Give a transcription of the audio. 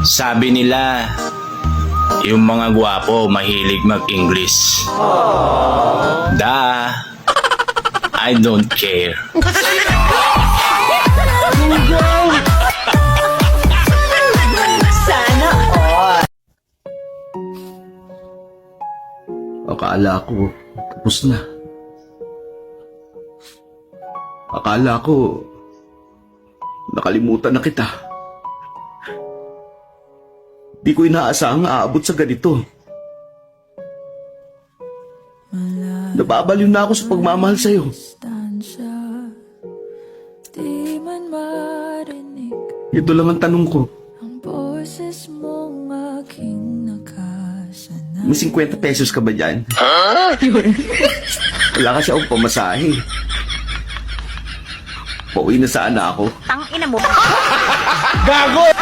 Sabi nila, yung mga gwapo mahilig mag-English. I don't care. Sana all. Akala ko, tapos na. Akala ko, nakalimutan na kita. Di ko inaasahang aabot sa ganito. Nababaliw na ako sa pagmamahal sa'yo. Di man marinig Ito lang ang tanong ko. ang boses mong aking nakasana. May 50 pesos ka ba dyan? Wala kasi akong pamasahe. Pauwi na sana ako. Tang ina mo. Gago!